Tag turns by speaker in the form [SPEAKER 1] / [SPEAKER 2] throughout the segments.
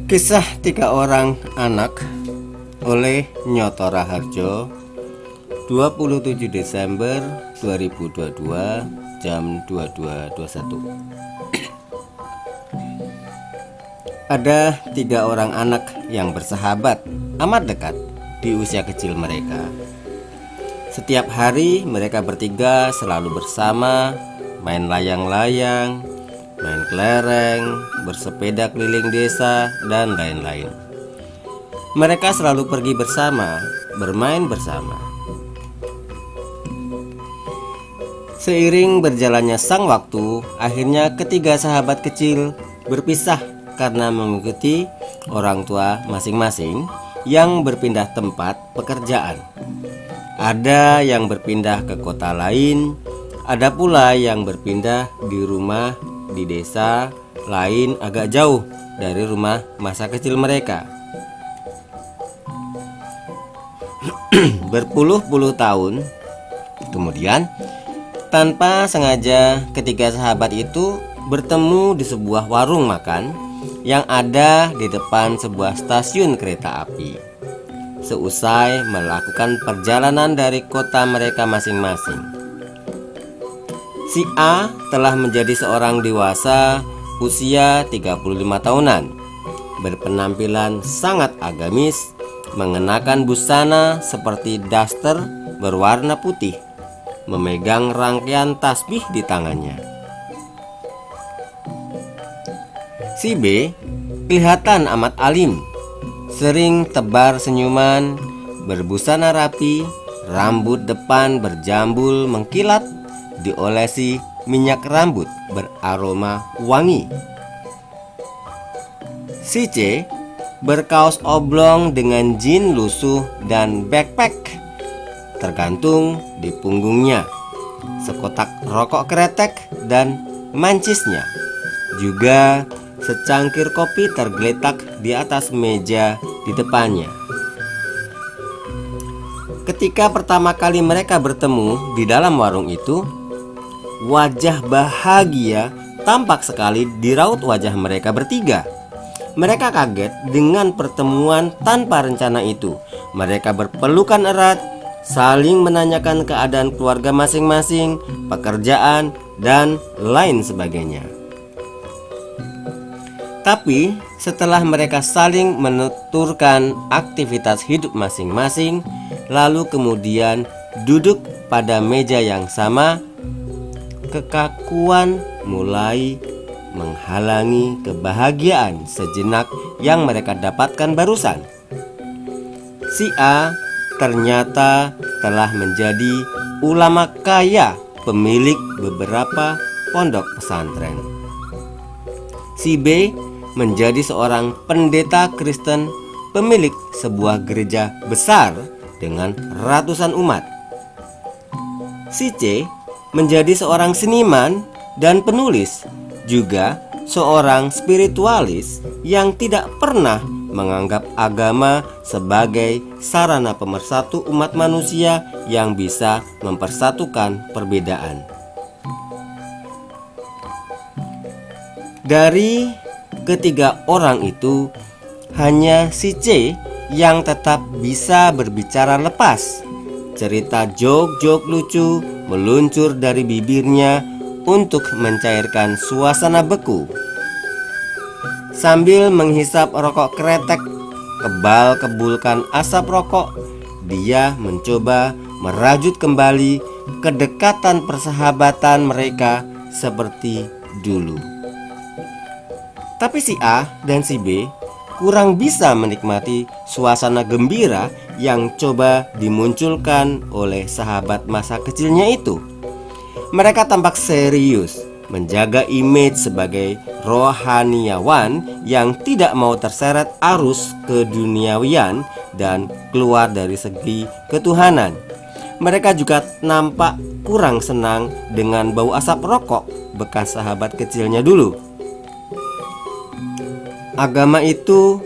[SPEAKER 1] Kisah Tiga Orang Anak oleh Nyoto Raharjo, 27 Desember 2022 jam 22.21. Ada tiga orang anak yang bersahabat amat dekat di usia kecil mereka. Setiap hari mereka bertiga selalu bersama, main layang-layang, main kelereng, bersepeda keliling desa, dan lain-lain. Mereka selalu pergi bersama, bermain bersama. Seiring berjalannya sang waktu, akhirnya ketiga sahabat kecil berpisah karena mengikuti orang tua masing-masing yang berpindah tempat pekerjaan. Ada yang berpindah ke kota lain, ada pula yang berpindah di rumah di desa lain agak jauh dari rumah masa kecil mereka. Berpuluh-puluh tahun kemudian, tanpa sengaja ketiga sahabat itu bertemu di sebuah warung makan yang ada di depan sebuah stasiun kereta api. Seusai melakukan perjalanan dari kota mereka masing-masing, si A telah menjadi seorang dewasa usia 35 tahunan, berpenampilan sangat agamis, mengenakan busana seperti daster berwarna putih, memegang rangkaian tasbih di tangannya. Si B kelihatan amat alim, sering tebar senyuman, berbusana rapi, rambut depan berjambul mengkilat, diolesi minyak rambut beraroma wangi. Si C berkaos oblong dengan jin lusuh dan backpack tergantung di punggungnya, sekotak rokok kretek dan mancisnya, juga secangkir kopi tergeletak di atas meja di depannya. Ketika pertama kali mereka bertemu di dalam warung itu, wajah bahagia tampak sekali di raut wajah mereka bertiga. Mereka kaget dengan pertemuan tanpa rencana itu. Mereka berpelukan erat, saling menanyakan keadaan keluarga masing-masing, pekerjaan, dan lain sebagainya. Tapi setelah mereka saling menuturkan aktivitas hidup masing-masing, lalu kemudian duduk pada meja yang sama, kekakuan mulai menghalangi kebahagiaan sejenak yang mereka dapatkan barusan. Si A ternyata telah menjadi ulama kaya, pemilik beberapa pondok pesantren. Si B menjadi seorang pendeta Kristen, pemilik sebuah gereja besar dengan ratusan umat. Si C menjadi seorang seniman dan penulis, juga seorang spiritualis yang tidak pernah menganggap agama sebagai sarana pemersatu umat manusia yang bisa mempersatukan perbedaan. Dari ketiga orang itu, hanya si C yang tetap bisa berbicara lepas. Cerita jok-jok lucu meluncur dari bibirnya untuk mencairkan suasana beku. Sambil menghisap rokok kretek, kebul-kebulkan asap rokok, dia mencoba merajut kembali kedekatan persahabatan mereka seperti dulu. Tapi si A dan si B kurang bisa menikmati suasana gembira yang coba dimunculkan oleh sahabat masa kecilnya itu. Mereka tampak serius, menjaga image sebagai rohaniawan yang tidak mau terseret arus keduniawian dan keluar dari segi ketuhanan. Mereka juga nampak kurang senang dengan bau asap rokok bekas sahabat kecilnya dulu. Agama itu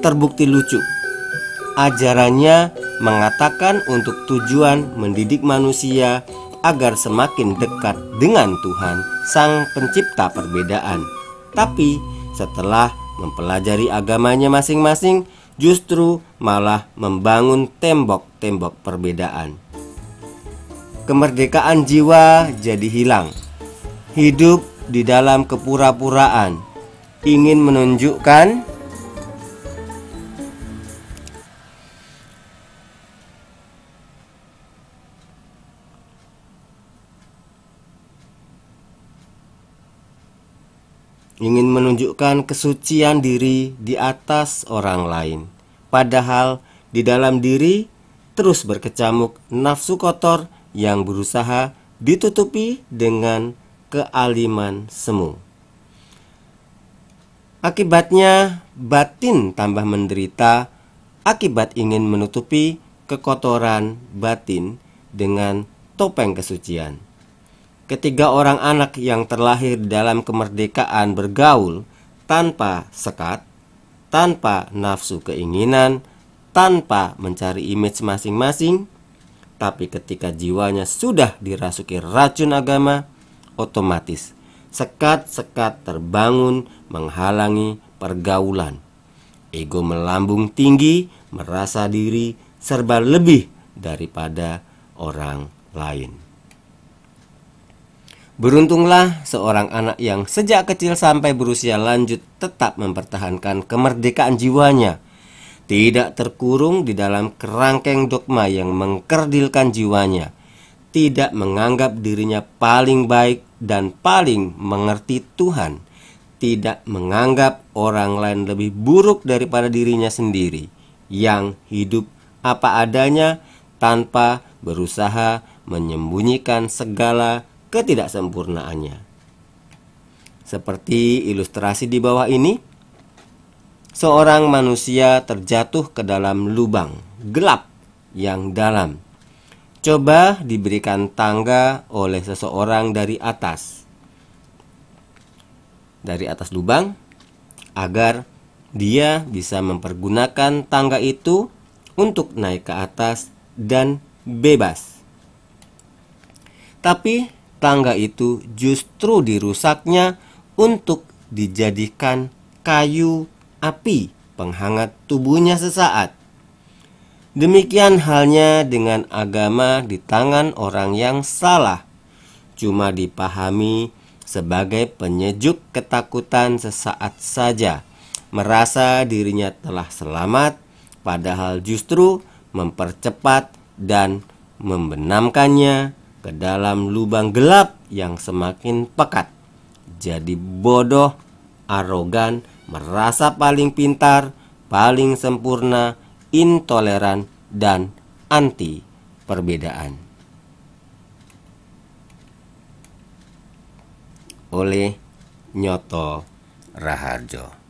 [SPEAKER 1] terbukti lucu. Ajarannya mengatakan untuk tujuan mendidik manusia agar semakin dekat dengan Tuhan, Sang Pencipta perbedaan. Tapi setelah mempelajari agamanya masing-masing, justru malah membangun tembok-tembok perbedaan. Kemerdekaan jiwa jadi hilang. Hidup di dalam kepura-puraan, ingin menunjukkan kesucian diri di atas orang lain. Padahal di dalam diri terus berkecamuk nafsu kotor yang berusaha ditutupi dengan kealiman semu. Akibatnya batin tambah menderita akibat ingin menutupi kekotoran batin dengan topeng kesucian. Ketiga orang anak yang terlahir dalam kemerdekaan bergaul tanpa sekat, tanpa nafsu keinginan, tanpa mencari image masing-masing. Tapi ketika jiwanya sudah dirasuki racun agama, otomatis sekat-sekat terbangun menghalangi pergaulan. Ego melambung tinggi, merasa diri serba lebih daripada orang lain. Beruntunglah seorang anak yang sejak kecil sampai berusia lanjut tetap mempertahankan kemerdekaan jiwanya, tidak terkurung di dalam kerangkeng dogma yang mengkerdilkan jiwanya, tidak menganggap dirinya paling baik dan paling mengerti Tuhan, tidak menganggap orang lain lebih buruk daripada dirinya sendiri, yang hidup apa adanya tanpa berusaha menyembunyikan segala ketidaksempurnaannya. Seperti ilustrasi di bawah ini, seorang manusia terjatuh ke dalam lubang gelap yang dalam. Coba diberikan tangga oleh seseorang dari atas lubang, agar dia bisa mempergunakan tangga itu untuk naik ke atas dan bebas. Tapi tangga itu justru dirusaknya untuk dijadikan kayu api penghangat tubuhnya sesaat. Demikian halnya dengan agama di tangan orang yang salah, cuma dipahami sebagai penyejuk ketakutan sesaat saja, merasa dirinya telah selamat, padahal justru mempercepat dan membenamkannya ke dalam lubang gelap yang semakin pekat. Jadi bodoh, arogan, merasa paling pintar, paling sempurna, intoleran, dan anti perbedaan. Oleh Nyoto Raharjo.